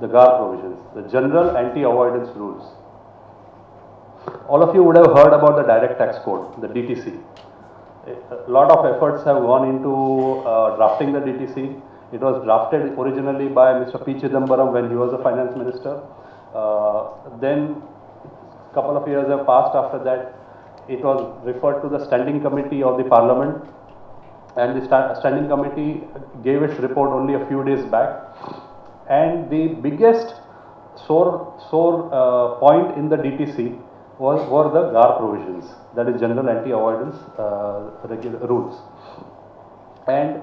the GAR provisions, the General Anti-Avoidance Rules. All of you would have heard about the Direct Tax Code, the DTC. A lot of efforts have gone into drafting the DTC. It was drafted originally by Mr. P. Chidambaram when he was the finance minister. Then a couple of years have passed after that. It was referred to the standing committee of the parliament, and the standing committee gave its report only a few days back. And the biggest sore point in the DTC were the GAR provisions, that is General Anti-Avoidance Rules. And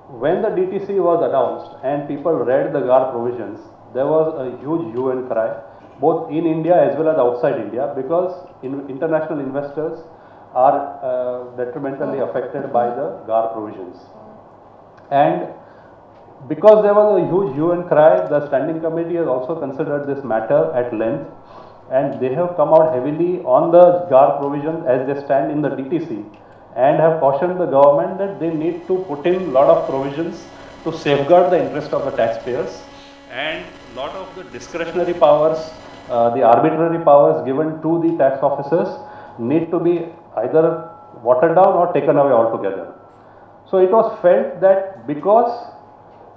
when the DTC was announced and people read the GAR provisions, there was a huge hue and cry, both in India as well as outside India, because international investors are detrimentally affected by the GAR provisions. And because there was a huge hue and cry, the standing committee has also considered this matter at length, and they have come out heavily on the GAR provisions as they stand in the DTC, and have cautioned the government that they need to put in a lot of provisions to safeguard the interest of the taxpayers, and a lot of the discretionary powers, the arbitrary powers given to the tax officers need to be either watered down or taken away altogether. So it was felt that because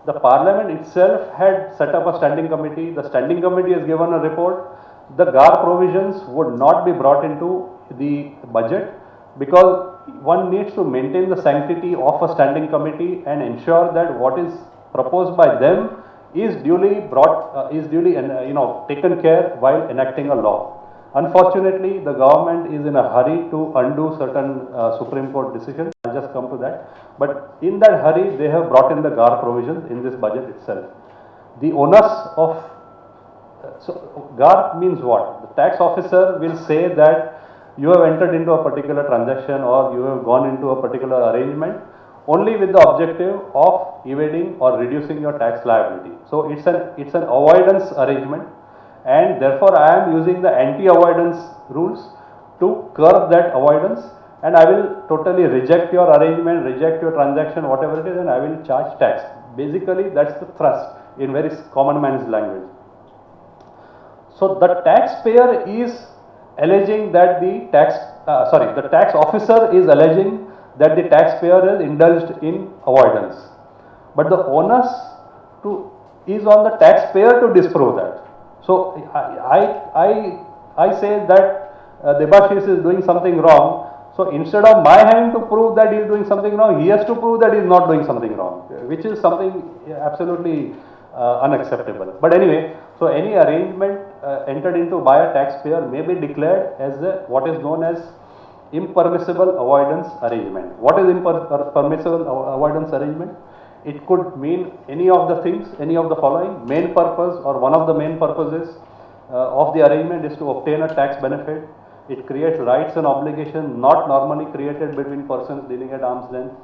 the parliament itself had set up a standing committee, the standing committee has given a report, the GAR provisions would not be brought into the budget, because one needs to maintain the sanctity of a standing committee and ensure that what is proposed by them is duly taken care while enacting a law. Unfortunately, the government is in a hurry to undo certain Supreme Court decisions. I'll just come to that. But in that hurry, they have brought in the GAR provisions in this budget itself. The onus of so GAR means what? The tax officer will say that you have entered into a particular transaction or you have gone into a particular arrangement only with the objective of evading or reducing your tax liability. So it's an avoidance arrangement, and therefore I am using the anti-avoidance rules to curb that avoidance, and I will totally reject your arrangement, reject your transaction, whatever it is, and I will charge tax. Basically, that's the thrust in very common man's language. So the taxpayer is alleging that the tax officer is alleging that the taxpayer is indulged in avoidance, but the onus is on the taxpayer to disprove that. So I say that Debashis is doing something wrong. So instead of my having to prove that he is doing something wrong, he has to prove that he is not doing something wrong, which is something absolutely unacceptable. But anyway, so any arrangement entered into by a taxpayer may be declared as what is known as impermissible avoidance arrangement. What is impermissible avoidance arrangement? It could mean any of the things, any of the following. Main purpose, or one of the main purposes of the arrangement, is to obtain a tax benefit. It creates rights and obligations not normally created between persons dealing at arm's length.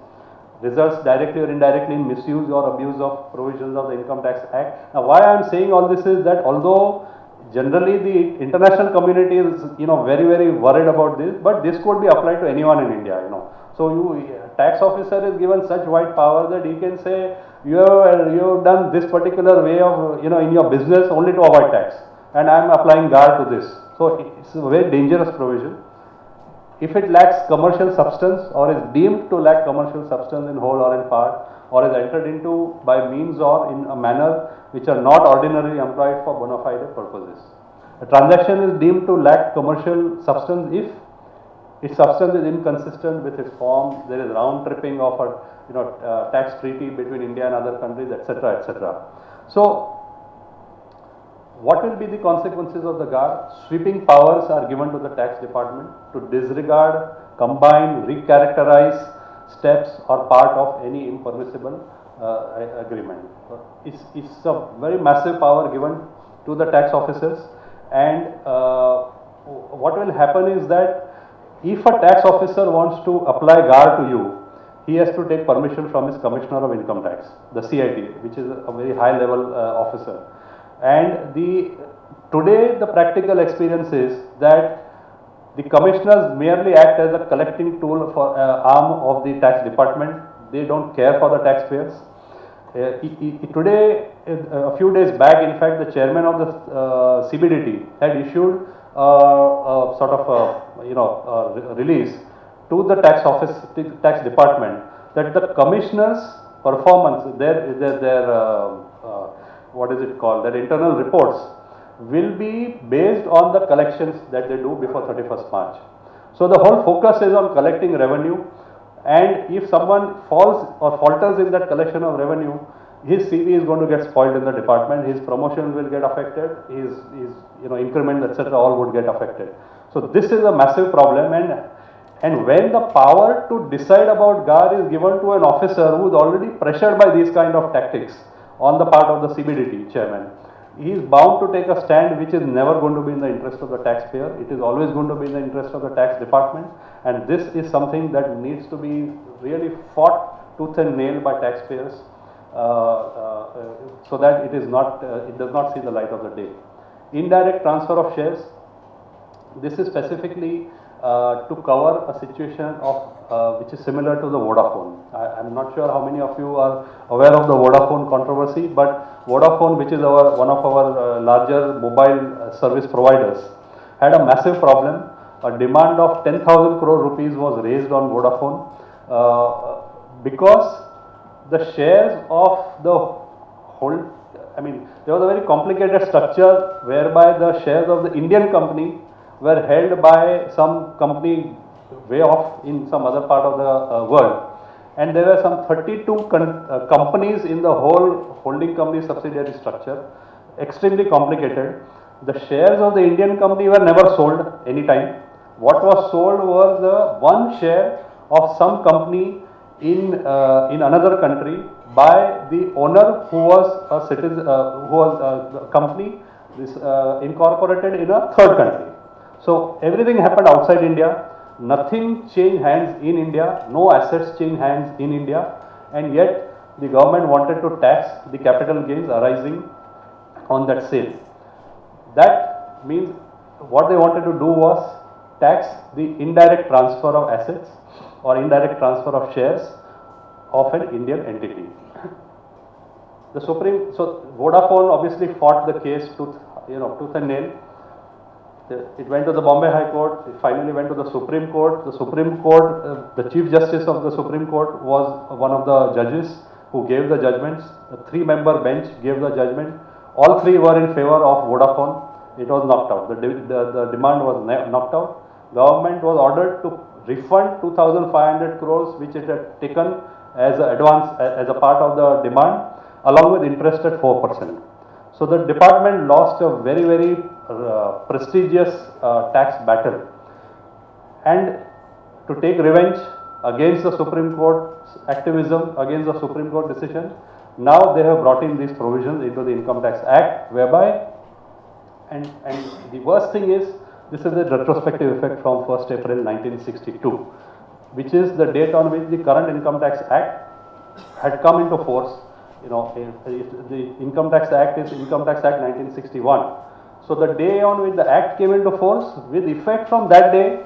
Results directly or indirectly in misuse or abuse of provisions of the Income Tax Act. Now, why I am saying all this is that although generally the international community is very, very worried about this, but this could be applied to anyone in India. So tax officer is given such wide power that he can say you have done this particular way of in your business only to avoid tax, and I am applying GAR to this. So it's a very dangerous provision. If it lacks commercial substance or is deemed to lack commercial substance in whole or in part, or is entered into by means or in a manner which are not ordinarily employed for bona fide purposes. A transaction is deemed to lack commercial substance if its substance is inconsistent with its form, there is round tripping of a tax treaty between India and other countries, etc., etc. So what will be the consequences of the GAR? Sweeping powers are given to the tax department to disregard, combine, recharacterize steps or part of any impermissible agreement. It's a very massive power given to the tax officers, and what will happen is that if a tax officer wants to apply GAR to you, he has to take permission from his Commissioner of Income Tax, the CIT, which is a very high level officer. And today the practical experience is that the commissioners merely act as a collecting tool for arm of the tax department. They don't care for the taxpayers. Today, a few days back, in fact, the chairman of the CBDT had issued a sort of release to the tax office, tax department, that the commissioners' performance, their what is it called, their internal reports will be based on the collections that they do before 31st March. So the whole focus is on collecting revenue, and if someone falls or falters in that collection of revenue, his CV is going to get spoiled in the department, his promotion will get affected, his increment, etc., all would get affected. So this is a massive problem, and when the power to decide about GAR is given to an officer who is already pressured by these kind of tactics on the part of the CBDT chairman, he is bound to take a stand which is never going to be in the interest of the taxpayer. It is always going to be in the interest of the tax department, and this is something that needs to be really fought tooth and nail by taxpayers, so that it is not, it does not see the light of the day. Indirect transfer of shares. This is specifically to cover a situation of which is similar to the Vodafone. I am not sure how many of you are aware of the Vodafone controversy, but Vodafone, which is one of our larger mobile service providers, had a massive problem. A demand of 10,000 crore rupees was raised on Vodafone because the shares of the whole, I mean, there was a very complicated structure whereby the shares of the Indian company were held by some company way off in some other part of the world, and there were some 32 companies in the whole holding company subsidiary structure, extremely complicated. The shares of the Indian company were never sold anytime. What was sold was the one share of some company in another country by the owner who was a citizen, who was a company incorporated in a third country. So everything happened outside India, nothing changed hands in India, no assets changed hands in India, and yet the government wanted to tax the capital gains arising on that sale. That means what they wanted to do was tax the indirect transfer of assets or indirect transfer of shares of an Indian entity. The so Vodafone obviously fought the case tooth and nail. It went to the Bombay High Court, it finally went to the Supreme Court. The Supreme Court, the Chief Justice of the Supreme Court was one of the judges who gave the judgments. The three-member bench gave the judgment. All three were in favor of Vodafone. It was knocked out. The demand was knocked out. Government was ordered to refund 2,500 crores which it had taken as an advance, as a part of the demand, along with interest at 4%. So the department lost a very, very prestigious tax battle, and to take revenge against the Supreme Court's activism, against the Supreme Court decision, now they have brought in these provisions into the Income Tax Act, whereby, and the worst thing is, this is a retrospective effect from 1st April 1962, which is the date on which the current Income Tax Act had come into force. The Income Tax Act is Income Tax Act 1961. So the day on which the Act came into force, with effect from that day,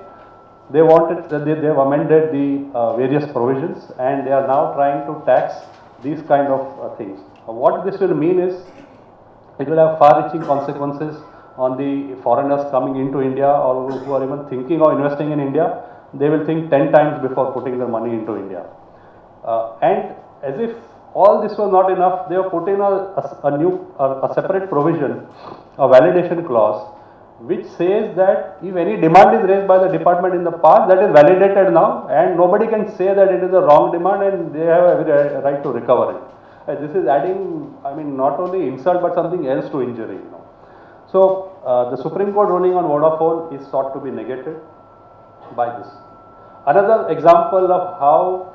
they have amended the various provisions, and they are now trying to tax these kind of things. What this will mean is, it will have far-reaching consequences on the foreigners coming into India, or who are even thinking of investing in India. They will think 10 times before putting their money into India. And as if all this was not enough, they have put in a separate provision, a validation clause, which says that if any demand is raised by the department in the past, that is validated now, and nobody can say that it is a wrong demand and they have every right to recover it. This is adding, I mean, not only insult but something else to injury. So the Supreme Court ruling on Vodafone is sought to be negated by this. Another example of how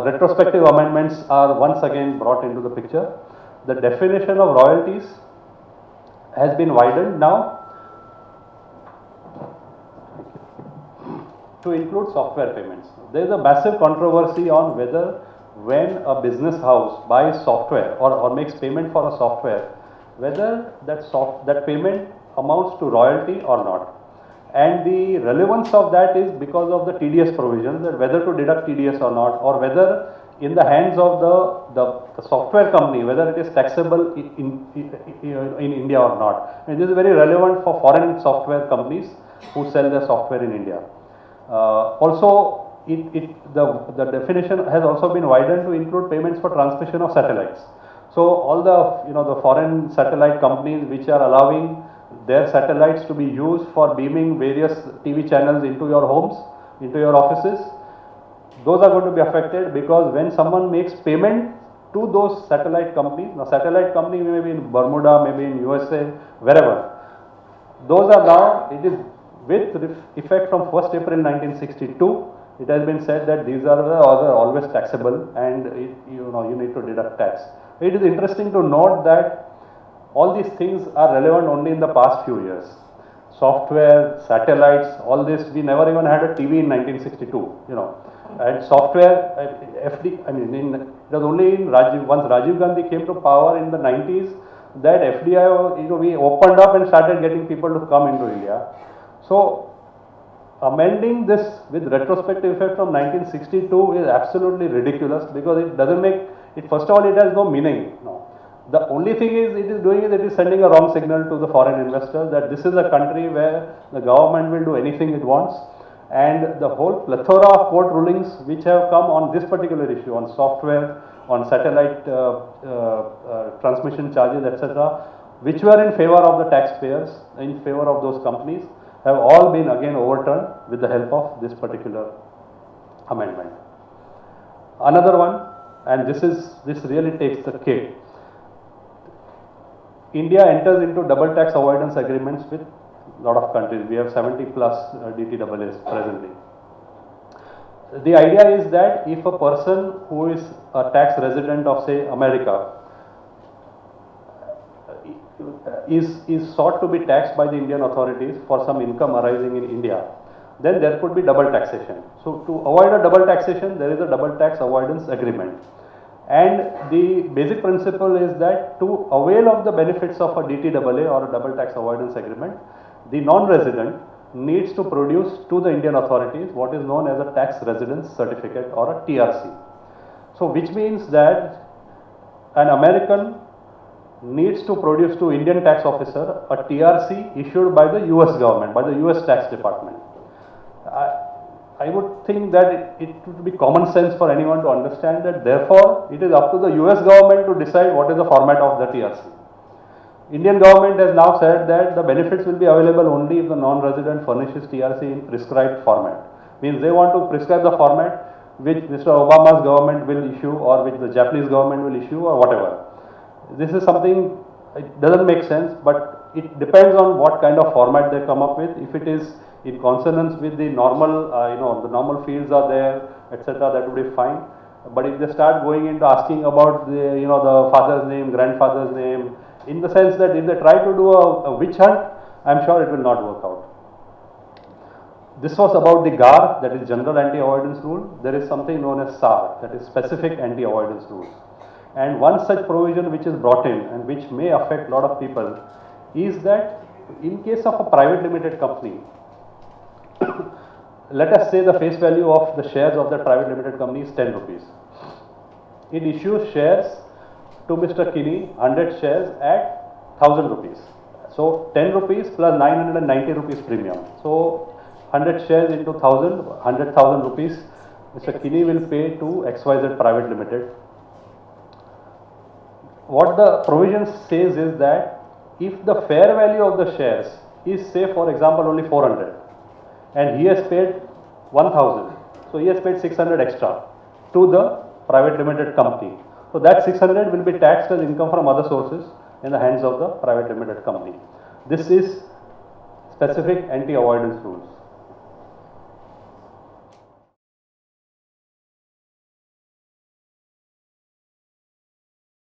retrospective amendments are once again brought into the picture. The definition of royalties has been widened now to include software payments. There is a massive controversy on whether, when a business house buys software or makes payment for a software, whether that payment amounts to royalty or not. And the relevance of that is because of the TDS provisions, that whether to deduct TDS or not, or whether in the hands of the software company, whether it is taxable in India or not. And this is very relevant for foreign software companies who sell their software in India. Also, the definition has also been widened to include payments for transmission of satellites. So all the foreign satellite companies which are allowing their satellites to be used for beaming various TV channels into your homes, into your offices, those are going to be affected, because when someone makes payment to those satellite companies, now satellite company may be in Bermuda, maybe in USA, wherever, those are now, it is with effect from 1st April 1962, it has been said that these are always taxable, and you need to deduct tax. It is interesting to note that all these things are relevant only in the past few years. Software, satellites, all this, we never even had a TV in 1962, and software, it was only in once Rajiv Gandhi came to power in the 90s, that FDI, we opened up and started getting people to come into India. So, amending this with retrospective effect from 1962 is absolutely ridiculous, because it doesn't make it, first of all, it has no meaning. No. The only thing it is sending a wrong signal to the foreign investors that this is a country where the government will do anything it wants, and the whole plethora of court rulings which have come on this particular issue, on software, on satellite transmission charges, etc., which were in favor of the taxpayers, in favor of those companies, have all been again overturned with the help of this particular amendment. Another one, and this really takes the cake. India enters into double tax avoidance agreements with a lot of countries. We have 70 plus DTAAs presently. The idea is that if a person who is a tax resident of, say, America is sought to be taxed by the Indian authorities for some income arising in India, then there could be double taxation. So to avoid a double taxation, there is a double tax avoidance agreement. And the basic principle is that to avail of the benefits of a DTAA or a double tax avoidance agreement, the non-resident needs to produce to the Indian authorities what is known as a tax residence certificate or a TRC. So which means that an American needs to produce to Indian tax officer a TRC issued by the US government, by the US tax department. I would think that it would be common sense for anyone to understand that therefore it is up to the US government to decide what is the format of the TRC. Indian government has now said that the benefits will be available only if the non-resident furnishes TRC in prescribed format. Means they want to prescribe the format which Mr. Obama's government will issue, or which the Japanese government will issue, or whatever. This is something, it doesn't make sense, but it depends on what kind of format they come up with. If it is in consonance with the normal, the normal fields are there, etc., that would be fine. But if they start going into asking about the, the father's name, grandfather's name, in the sense that if they try to do a witch hunt, I'm sure it will not work out. This was about the GAR, that is General Anti-Avoidance Rule. There is something known as SAR, that is Specific Anti-Avoidance Rules. And one such provision which is brought in and which may affect a lot of people is that in case of a private limited company, let us say the face value of the shares of that private limited company is 10 rupees. It issues shares to Mr. Kinney, 100 shares at 1000 rupees. So 10 rupees plus 990 rupees premium. So 100 shares into 1000, 100,000 rupees Mr. Kinney will pay to XYZ Private Limited. What the provision says is that if the fair value of the shares is, say, for example, only 400 and he has paid 1000, so he has paid 600 extra to the private limited company. So that 600 will be taxed as income from other sources in the hands of the private limited company. This is specific anti-avoidance rules.